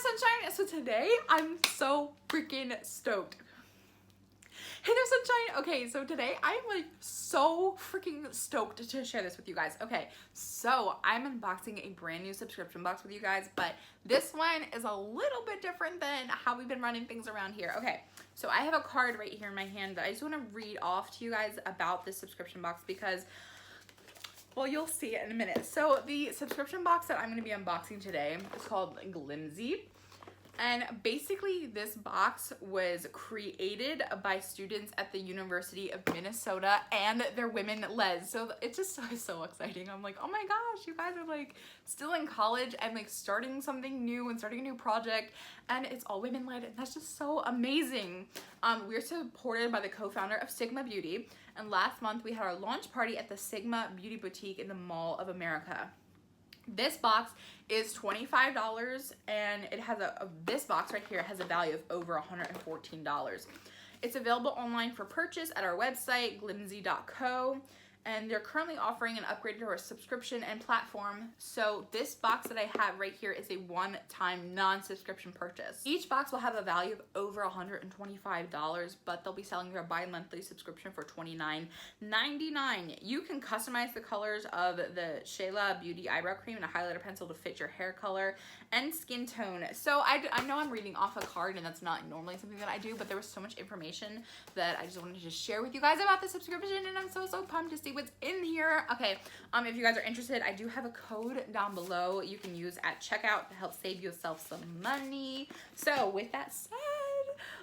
Sunshine. So today I'm so freaking stoked. Hey there, Sunshine. Okay, so today I'm like so freaking stoked to share this with you guys. Okay, so I'm unboxing a brand new subscription box with you guys, but this one is a little bit different than how we've been running things around here. Okay, so I have a card right here in my hand that I just want to read off to you guys about this subscription box because, well, you'll see it in a minute. So the subscription box that I'm going to be unboxing today is called Glamzy. And basically this box was created by students at the University of Minnesota and they're women-led. So it's just so exciting. I'm like, oh my gosh, you guys are like still in college and like starting something new and starting a new project, and it's all women-led, and that's just so amazing. We're supported by the co-founder of Sigma Beauty, and last month we had our launch party at the Sigma Beauty Boutique in the Mall of America. This box is $25 and it has this box right here has a value of over $114. It's available online for purchase at our website, glamzy.co, and they're currently offering an upgrade to our subscription and platform. So this box that I have right here is a one-time non-subscription purchase. Each box will have a value of over $125, but they'll be selling their bi-monthly subscription for $29.99. You can customize the colors of the Shayla Beauty Eyebrow Cream and a highlighter pencil to fit your hair color and skin tone. So I know I'm reading off a card and that's not normally something that I do, but there was so much information that I just wanted to share with you guys about the subscription, and I'm so pumped to see what's in here. Okay, if you guys are interested, I do have a code down below you can use at checkout to help save yourself some money. So with that said,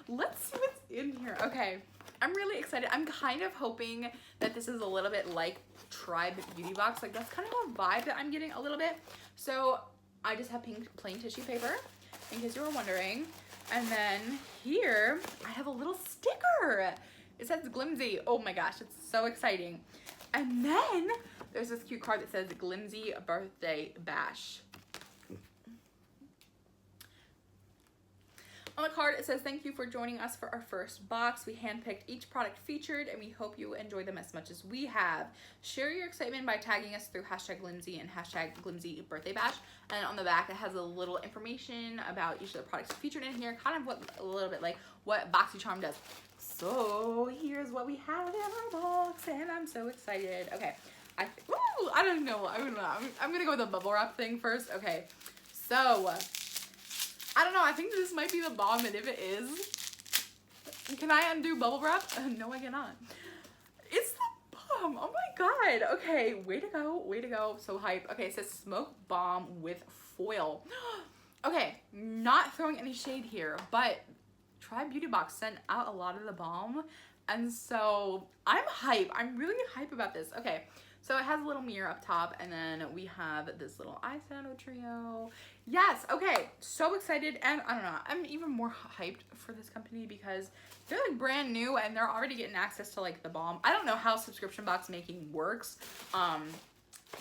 let's see what's in here. Okay, I'm really excited. I'm kind of hoping that this is a little bit like Tribe Beauty Box. Like that's kind of a vibe that I'm getting a little bit. So I just have pink plain tissue paper in case you were wondering. And then here I have a little sticker. It says Glamzy. Oh my gosh, it's so exciting. And then there's this cute card that says Glamzy Birthday Bash. On the card, it says, thank you for joining us for our first box. We handpicked each product featured, and we hope you enjoy them as much as we have. Share your excitement by tagging us through #Glamzy and #Glamzy Birthday Bash. And on the back, it has a little information about each of the products featured in here, kind of a little bit like what Boxycharm does. So here's what we have in our box, and I'm so excited. Okay, I don't know. I'm gonna go with the bubble wrap thing first. Okay, so I don't know. I think this might be the bomb, and if it is, can I undo bubble wrap? No, I cannot. It's the bomb. Oh my god. Okay, way to go. Way to go. So hype. Okay, it says smoke bomb with foil. Okay, not throwing any shade here, but Tribe Beauty Box sent out a lot of the bomb, and so I'm hype. I'm really hype about this. Okay, so it has a little mirror up top, and then we have this little eyeshadow trio. Yes, okay, so excited, and I don't know, I'm even more hyped for this company because they're like brand new and they're already getting access to like the bomb. I don't know how subscription box making works,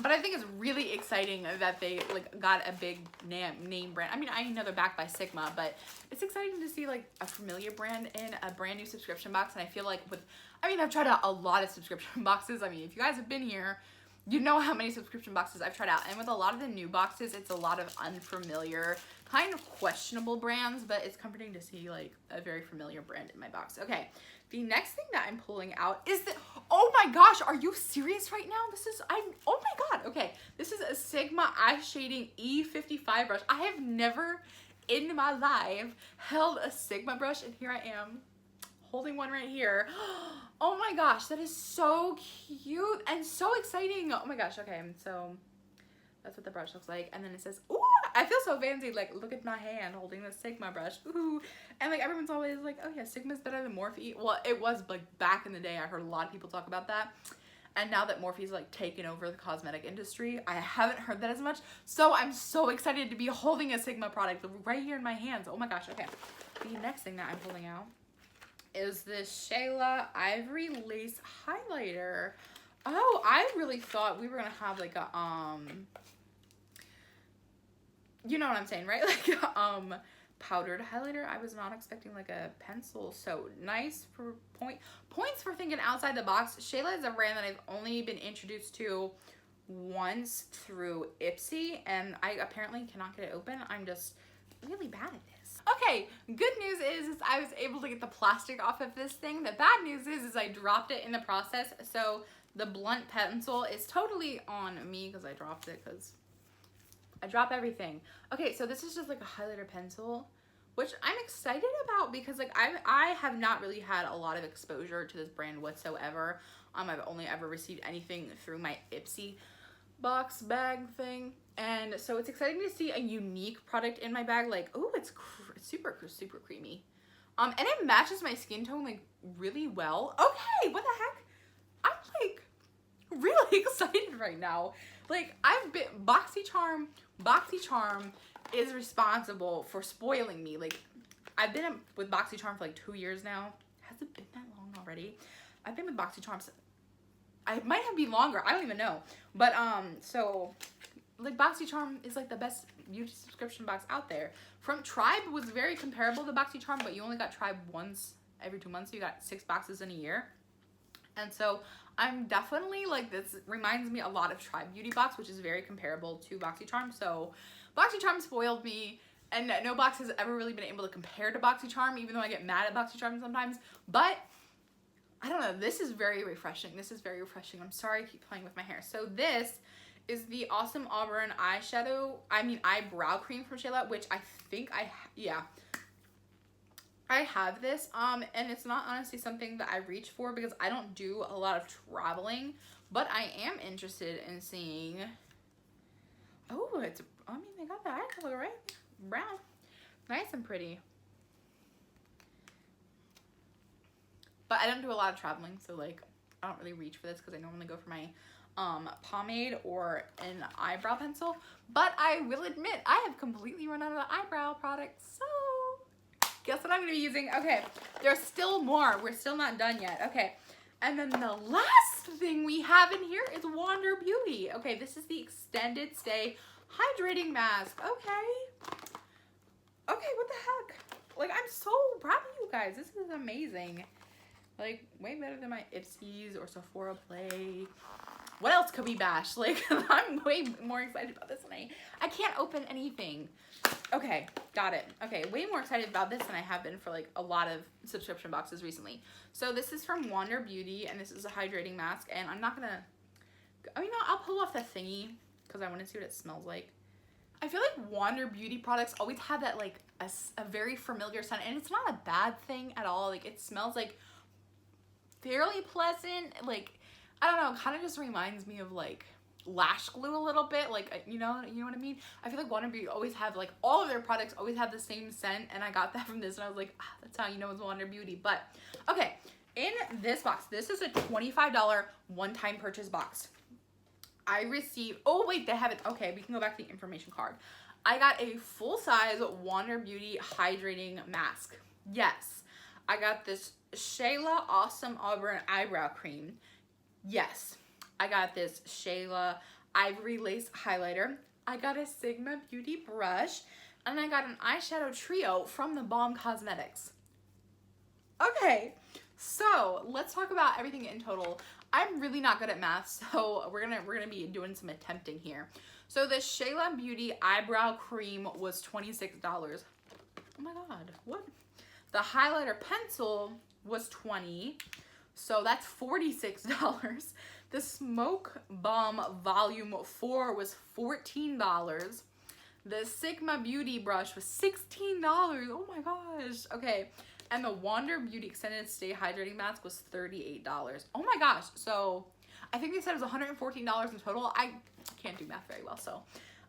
but I think it's really exciting that they like got a big name brand. I mean, I know they're backed by Sigma, but it's exciting to see like a familiar brand in a brand new subscription box. And I feel like I've tried out a lot of subscription boxes. I mean, if you guys have been here, you know how many subscription boxes I've tried out. And with a lot of the new boxes, it's a lot of unfamiliar, kind of questionable brands, but it's comforting to see like a very familiar brand in my box. Okay, the next thing that I'm pulling out is the, oh my gosh, are you serious right now? Oh my god, okay. This is a Sigma Eye Shading E55 brush. I have never in my life held a Sigma brush, and here I am holding one right here. Oh my gosh, that is so cute and so exciting. Oh my gosh, okay, so that's what the brush looks like. And then it says, ooh, I feel so fancy, like look at my hand holding the Sigma brush, ooh. And like everyone's always like, oh yeah, Sigma's better than Morphe. Well, it was like back in the day, I heard a lot of people talk about that. And now that Morphe's like taken over the cosmetic industry, I haven't heard that as much. So I'm so excited to be holding a Sigma product right here in my hands. Oh my gosh, okay. The next thing that I'm pulling out is this Shayla Ivory Lace Highlighter. Oh, I really thought we were gonna have like a, you know what I'm saying, right? Like powdered highlighter. I was not expecting like a pencil. So nice for points for thinking outside the box. Shayla is a brand that I've only been introduced to once through Ipsy, and I apparently cannot get it open. I'm just really bad at this. Okay, good news is I was able to get the plastic off of this thing. The bad news is I dropped it in the process. So the blunt pencil is totally on me because I dropped it because I drop everything. Okay, so this is just like a highlighter pencil, which I'm excited about because like I have not really had a lot of exposure to this brand whatsoever. I've only ever received anything through my Ipsy box bag thing. And so it's exciting to see a unique product in my bag. Like, oh, it's super creamy. And it matches my skin tone like really well. Okay, what the heck? I'm like really excited right now. Like Boxycharm is responsible for spoiling me. Like I've been with Boxycharm for like 2 years now. Has it been that long already? I've been with Boxycharm. I might have been longer. I don't even know. But so like Boxycharm is like the best beauty subscription box out there. From Tribe was very comparable to Boxycharm, but you only got Tribe once every 2 months. So you got 6 boxes in a year. And so I'm definitely like, this reminds me a lot of Tribe Beauty Box, which is very comparable to Boxycharm. So Boxycharm spoiled me, and no box has ever really been able to compare to Boxycharm, even though I get mad at Boxycharm sometimes. But I don't know, this is very refreshing. This is very refreshing. I'm sorry I keep playing with my hair. So this is the Awesome Auburn eyebrow cream from Shayla, which I think I have this, and it's not honestly something that I reach for because I don't do a lot of traveling, but I am interested in seeing, oh, they got the eye color, right? Brown. Nice and pretty. But I don't do a lot of traveling, so like, I don't really reach for this because I normally go for my pomade or an eyebrow pencil. But I will admit, I have completely run out of the eyebrow products, so guess what I'm gonna be using? Okay, there's still more. We're still not done yet. Okay, and then the last thing we have in here is Wander Beauty. Okay, this is the extended stay hydrating mask. Okay, what the heck? Like, I'm so proud of you guys. This is amazing. Like, way better than my Ipsies or Sephora Play. What else could we bash? Like, I'm way more excited about this than I can't open anything. Okay, got it. Okay, way more excited about this than I have been for like a lot of subscription boxes recently. So this is from Wander Beauty, and this is a hydrating mask, and I'm not gonna, I'll pull off the thingy because I want to see what it smells like. I feel like Wander Beauty products always have that like a very familiar scent, and it's not a bad thing at all. Like, it smells like fairly pleasant. Like, I don't know, it kind of just reminds me of like lash glue a little bit, like, you know what I mean? I feel like Wander Beauty always have, like, all of their products always have the same scent, and I got that from this, and I was like, that's how you know it's Wander Beauty. But okay, in this box, this is a $25 one-time purchase box. I received, oh wait, they have it. Okay, we can go back to the information card. I got a full-size Wander Beauty hydrating mask. Yes, I got this Shayla Awesome Auburn eyebrow cream. Yes, I got this Shayla Ivory Lace highlighter. I got a Sigma Beauty brush, and I got an eyeshadow trio from the Balm Cosmetics. Okay, so let's talk about everything in total. I'm really not good at math, so we're gonna be doing some attempting here. So the Shayla Beauty eyebrow cream was $26. Oh my god, what? The highlighter pencil was $20, so that's $46. The Smoke Bomb Volume 4 was $14. The Sigma Beauty brush was $16. Oh my gosh. Okay, and the Wander Beauty Extended Stay Hydrating Mask was $38. Oh my gosh. So I think they said it was $114 in total. I can't do math very well, so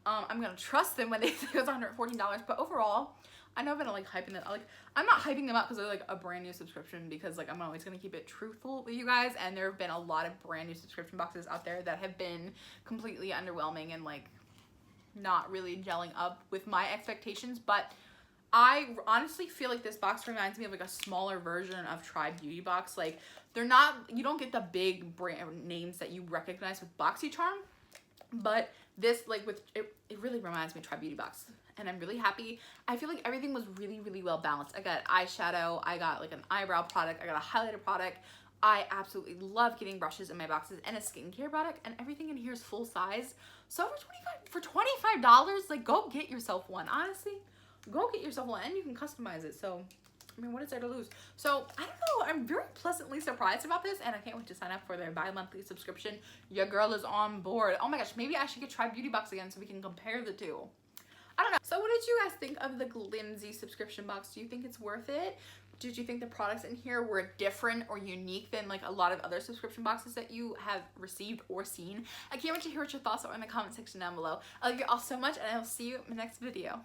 I'm gonna trust them when they say it was $114. But overall, I know I've been like hyping it. Like, I'm not hyping them up because they're like a brand new subscription, because like I'm always gonna keep it truthful with you guys, and there have been a lot of brand new subscription boxes out there that have been completely underwhelming and like not really gelling up with my expectations. But I honestly feel like this box reminds me of like a smaller version of Tribe Beauty Box. Like, they're not, you don't get the big brand names that you recognize with Boxycharm, but this, like, with it really reminds me of Tribe Beauty Box, and I'm really happy. I feel like everything was really, really well balanced. I got eyeshadow, I got like an eyebrow product, I got a highlighter product. I absolutely love getting brushes in my boxes, and a skincare product, and everything in here is full size. So for $25, like, go get yourself one. Honestly, go get yourself one and you can customize it. So I mean, what is there to lose? So I don't know, I'm very pleasantly surprised about this, and I can't wait to sign up for their bi-monthly subscription. Your girl is on board. Oh my gosh, maybe I should get Try Beauty Box again so we can compare the two. I don't know. So what did you guys think of the Glamzy subscription box? Do you think it's worth it? Did you think the products in here were different or unique than like a lot of other subscription boxes that you have received or seen? I can't wait to hear what your thoughts are in the comment section down below. I love you all so much, and I will see you in the next video.